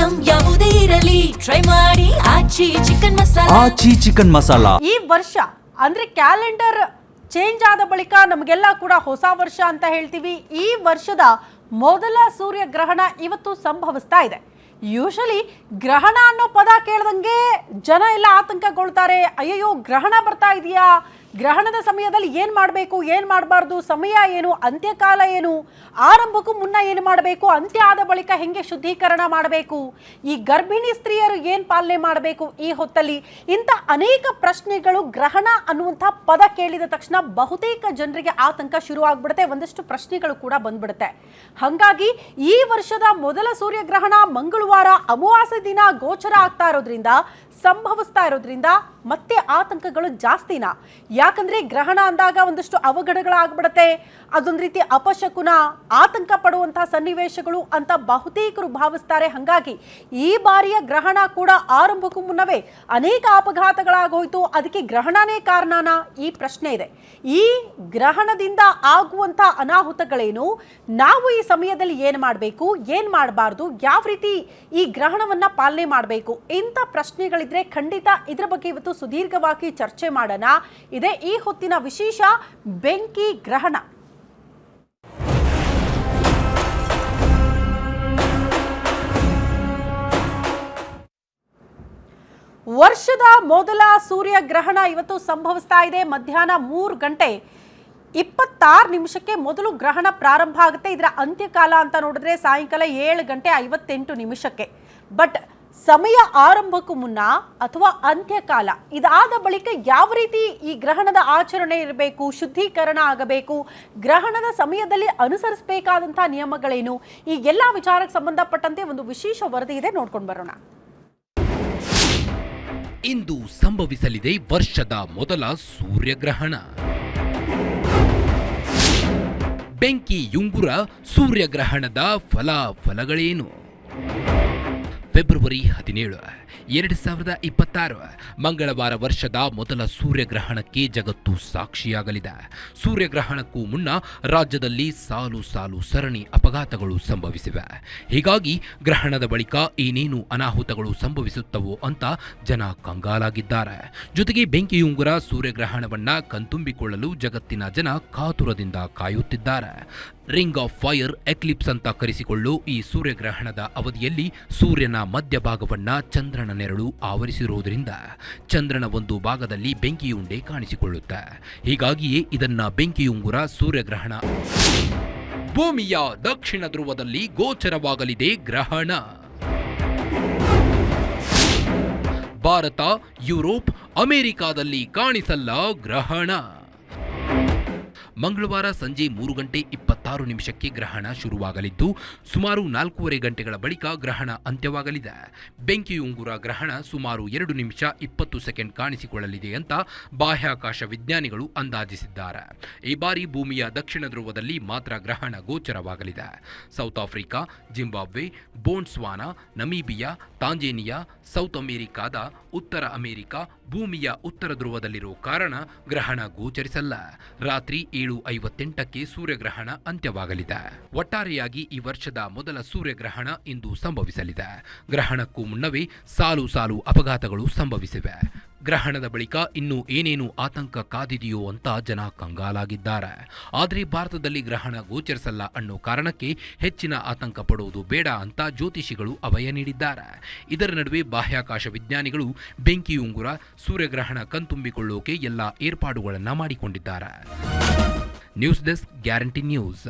Item ಯಾವುದೇ ಇರಲಿ try ಮಾಡಿ ಆಚಿ ಚಿಕನ್ ಮಸಾಲಾ. ಆಚಿ ಚಿಕನ್ ಮಸಾಲಾ. ಈ ವರ್ಷ ಅಂದ್ರೆ ಕ್ಯಾಲೆಂಡರ್ ಚೇಂಜ್ ಆದ ಬಳಿಕ ನಮಗೆಲ್ಲ ಕೂಡ ಹೊಸ ವರ್ಷ ಅಂತ ಹೇಳ್ತೀವಿ. ಈ ವರ್ಷದ ಮೊದಲ ಸೂರ್ಯಗ್ರಹಣ ಇವತ್ತು ಸಂಭವಿಸ್ತಾ ಇದೆ. ಯೂಶಲಿ ಗ್ರಹಣ ಅನ್ನೋ ಪದ ಕೇಳ್ದಂಗೆ ಜನ ಎಲ್ಲ ಆತಂಕಗೊಳ್ತಾರೆ. ಅಯ್ಯಯ್ಯೋ ಗ್ರಹಣ ಬರ್ತಾ ಇದೆಯಾ, ಗ್ರಹಣದ ಸಮಯದಲ್ಲಿ ಏನು ಮಾಡಬೇಕು, ಏನು ಮಾಡಬಾರ್ದು, ಸಮಯ ಏನು, ಅಂತ್ಯಕಾಲ ಏನು, ಆರಂಭಕ್ಕೂ ಮುನ್ನ ಏನು ಮಾಡಬೇಕು, ಅಂತ್ಯ ಆದ ಬಳಿಕ ಹೆಂಗೆ ಶುದ್ಧೀಕರಣ ಮಾಡಬೇಕು, ಈ ಗರ್ಭಿಣಿ ಸ್ತ್ರೀಯರು ಏನು ಪಾಲನೆ ಮಾಡಬೇಕು ಈ ಹೊತ್ತಲ್ಲಿ, ಇಂಥ ಅನೇಕ ಪ್ರಶ್ನೆಗಳು ಗ್ರಹಣ ಅನ್ನುವಂಥ ಪದ ಕೇಳಿದ ತಕ್ಷಣ ಬಹುತೇಕ ಜನರಿಗೆ ಆತಂಕ ಶುರುವಾಗ್ಬಿಡುತ್ತೆ. ಒಂದಷ್ಟು ಪ್ರಶ್ನೆಗಳು ಕೂಡ ಬಂದ್ಬಿಡುತ್ತೆ. ಹಾಗಾಗಿ ಈ ವರ್ಷದ ಮೊದಲ ಸೂರ್ಯಗ್ರಹಣ ಮಂಗಳವಾರ ಅಮಾವಾಸ್ಯೆ ದಿನ ಗೋಚರ ಆಗ್ತಾ ಇರೋದ್ರಿಂದ, ಸಂಭವಿಸ್ತಾ ಇರೋದ್ರಿಂದ ಮತ್ತೆ ಆತಂಕಗಳು ಜಾಸ್ತಿನ. ಯಾಕಂದ್ರೆ ಗ್ರಹಣ ಅಂದಾಗ ಒಂದಷ್ಟು ಅವಘಡಗಳಾಗ್ಬಿಡತ್ತೆ, ಅದೊಂದು ರೀತಿ ಅಪಶಕುನ, ಆತಂಕ ಪಡುವಂತಹ ಸನ್ನಿವೇಶಗಳು ಅಂತ ಬಹುತೇಕರು ಭಾವಿಸ್ತಾರೆ. ಹಾಗಾಗಿ ಈ ಬಾರಿಯ ಗ್ರಹಣ ಕೂಡ ಆರಂಭಕ್ಕೂ ಮುನ್ನವೇ ಅನೇಕ ಅಪಘಾತಗಳಾಗೋಯ್ತು. ಅದಕ್ಕೆ ಗ್ರಹಣನೇ ಕಾರಣನ ಈ ಪ್ರಶ್ನೆ ಇದೆ. ಈ ಗ್ರಹಣದಿಂದ ಆಗುವಂಥ ಅನಾಹುತಗಳೇನು, ನಾವು ಈ ಸಮಯದಲ್ಲಿ ಏನು ಮಾಡಬೇಕು, ಏನು ಮಾಡಬಾರ್ದು, ಯಾವ ರೀತಿ ಈ ಗ್ರಹಣವನ್ನ ಪಾಲನೆ ಮಾಡಬೇಕು, ಇಂಥ ಪ್ರಶ್ನೆಗಳಿದ್ರೆ ಖಂಡಿತ ಇದರ ಬಗ್ಗೆ ಇವತ್ತು ಸುದೀರ್ಘವಾಗಿ ಚರ್ಚೆ ಮಾಡೋಣ. ಇದೇ ಈ ಹೊತ್ತಿನ ವಿಶೇಷ ಬೆಂಕಿ ಗ್ರಹಣ. ವರ್ಷದ ಮೊದಲ ಸೂರ್ಯಗ್ರಹಣ ಇವತ್ತು ಸಂಭವಿಸ್ತಾ ಇದೆ. ಮಧ್ಯಾಹ್ನ 3:26 ಮೊದಲು ಗ್ರಹಣ ಪ್ರಾರಂಭ ಆಗುತ್ತೆ. ಇದರ ಅಂತ್ಯಕಾಲ ಅಂತ ನೋಡಿದ್ರೆ ಸಾಯಂಕಾಲ 7:58. ಬಟ್ ಸಮಯ ಆರಂಭಕ್ಕೂ ಮುನ್ನ ಅಥವಾ ಅಂತ್ಯಕಾಲ ಇದಾದ ಬಳಿಕ ಯಾವ ರೀತಿ ಈ ಗ್ರಹಣದ ಆಚರಣೆ ಇರಬೇಕು, ಶುದ್ಧೀಕರಣ ಆಗಬೇಕು, ಗ್ರಹಣದ ಸಮಯದಲ್ಲಿ ಅನುಸರಿಸಬೇಕಾದಂತಹ ನಿಯಮಗಳೇನು, ಈ ಎಲ್ಲ ವಿಚಾರಕ್ಕೆ ಸಂಬಂಧಪಟ್ಟಂತೆ ಒಂದು ವಿಶೇಷ ವರದಿ ಇದೆ, ನೋಡ್ಕೊಂಡು ಬರೋಣ. ಇಂದು ಸಂಭವಿಸಲಿದೆ ವರ್ಷದ ಮೊದಲ ಸೂರ್ಯಗ್ರಹಣ. ಬೆಂಕಿ ಯುಂಗುರ ಸೂರ್ಯಗ್ರಹಣದ ಫಲಾಫಲಗಳೇನು? ಫೆಬ್ರವರಿ 17, 2026 ಮಂಗಳವಾರ ವರ್ಷದ ಮೊದಲ ಸೂರ್ಯಗ್ರಹಣಕ್ಕೆ ಜಗತ್ತು ಸಾಕ್ಷಿಯಾಗಲಿದೆ. ಸೂರ್ಯಗ್ರಹಣಕ್ಕೂ ಮುನ್ನ ರಾಜ್ಯದಲ್ಲಿ ಸಾಲು ಸರಣಿ ಅಪಘಾತಗಳು ಸಂಭವಿಸಿವೆ. ಹೀಗಾಗಿ ಗ್ರಹಣದ ಬಳಿಕ ಏನೇನು ಅನಾಹುತಗಳು ಸಂಭವಿಸುತ್ತವೋ ಅಂತ ಜನ ಕಂಗಾಲಾಗಿದ್ದಾರೆ. ಜೊತೆಗೆ ಬೆಂಕಿಯುಂಗುರ ಸೂರ್ಯಗ್ರಹಣವನ್ನ ಕಣ್ತುಂಬಿಕೊಳ್ಳಲು ಜಗತ್ತಿನ ಜನ ಕಾತುರದಿಂದ ಕಾಯುತ್ತಿದ್ದಾರೆ. ರಿಂಗ್ ಆಫ್ ಫೈರ್ ಎಕ್ಲಿಪ್ಸ್ ಅಂತ ಕರೆಸಿಕೊಳ್ಳೋ ಈ ಸೂರ್ಯಗ್ರಹಣದ ಅವಧಿಯಲ್ಲಿ ಸೂರ್ಯನ ಮಧ್ಯಭಾಗವನ್ನ ಚಂದ್ರನ ನೆರಳು ಆವರಿಸಿರುವುದರಿಂದ ಚಂದ್ರನ ಒಂದು ಭಾಗದಲ್ಲಿ ಬೆಂಕಿಯುಂಡೆ ಕಾಣಿಸಿಕೊಳ್ಳುತ್ತೆ. ಹೀಗಾಗಿಯೇ ಇದನ್ನ ಬೆಂಕಿಯುಂಗುರ ಸೂರ್ಯಗ್ರಹಣ. ಭೂಮಿಯ ದಕ್ಷಿಣ ಧ್ರುವದಲ್ಲಿ ಗೋಚರವಾಗಲಿದೆ ಗ್ರಹಣ. ಭಾರತ, ಯುರೋಪ್, ಅಮೆರಿಕಾದಲ್ಲಿ ಕಾಣಿಸಲ್ಲ ಗ್ರಹಣ. ಮಂಗಳವಾರ ಸಂಜೆ 3:26 ಗ್ರಹಣ ಶುರುವಾಗಲಿದ್ದು ಸುಮಾರು 4:30 ಗಂಟೆಗಳ ಬಳಿಕ ಗ್ರಹಣ ಅಂತ್ಯವಾಗಲಿದೆ. ಬೆಂಕಿಯುಂಗುರ ಗ್ರಹಣ ಸುಮಾರು 2:20 ಕಾಣಿಸಿಕೊಳ್ಳಲಿದೆ ಅಂತ ಬಾಹ್ಯಾಕಾಶ ವಿಜ್ಞಾನಿಗಳು ಅಂದಾಜಿಸಿದ್ದಾರೆ. ಈ ಬಾರಿ ಭೂಮಿಯ ದಕ್ಷಿಣ ಧ್ರುವದಲ್ಲಿ ಮಾತ್ರ ಗ್ರಹಣ ಗೋಚರವಾಗಲಿದೆ. South Africa, Zimbabwe, Botswana, Namibia, Tanzania, south ಅಮೆರಿಕಾದ ಉತ್ತರ ಅಮೆರಿಕಾ ಭೂಮಿಯ ಉತ್ತರ ಧ್ರುವದಲ್ಲಿರೋ ಕಾರಣ ಗ್ರಹಣ ಗೋಚರಿಸಲ್ಲ. ರಾತ್ರಿ 7:58 ಸೂರ್ಯಗ್ರಹಣ ಅಂತ್ಯವಾಗಲಿದೆ. ಒಟ್ಟಾರೆಯಾಗಿ ಈ ವರ್ಷದ ಮೊದಲ ಸೂರ್ಯಗ್ರಹಣ ಇಂದು ಸಂಭವಿಸಲಿದೆ. ಗ್ರಹಣಕ್ಕೂ ಮುನ್ನವೇ ಸಾಲು ಅಪಘಾತಗಳು ಸಂಭವಿಸಿವೆ. ಗ್ರಹಣದ ಬಳಿಕ ಇನ್ನೂ ಏನೇನು ಆತಂಕ ಕಾದಿದೆಯೋ ಅಂತ ಜನ ಕಂಗಾಲಾಗಿದ್ದಾರೆ. ಆದರೆ ಭಾರತದಲ್ಲಿ ಗ್ರಹಣ ಗೋಚರಿಸಲ್ಲ ಅನ್ನೋ ಕಾರಣಕ್ಕೆ ಹೆಚ್ಚಿನ ಆತಂಕ ಪಡುವುದು ಬೇಡ ಅಂತ ಜ್ಯೋತಿಷಿಗಳು ಅಭಯ ನೀಡಿದ್ದಾರೆ. ಇದರ ನಡುವೆ ಬಾಹ್ಯಾಕಾಶ ವಿಜ್ಞಾನಿಗಳು ಬೆಂಕಿಯುಂಗುರ ಸೂರ್ಯಗ್ರಹಣ ಕಣ್ತುಂಬಿಕೊಳ್ಳೋಕೆ ಎಲ್ಲ ಏರ್ಪಾಡುಗಳನ್ನು ಮಾಡಿಕೊಂಡಿದ್ದಾರೆ. News desk, guarantee news.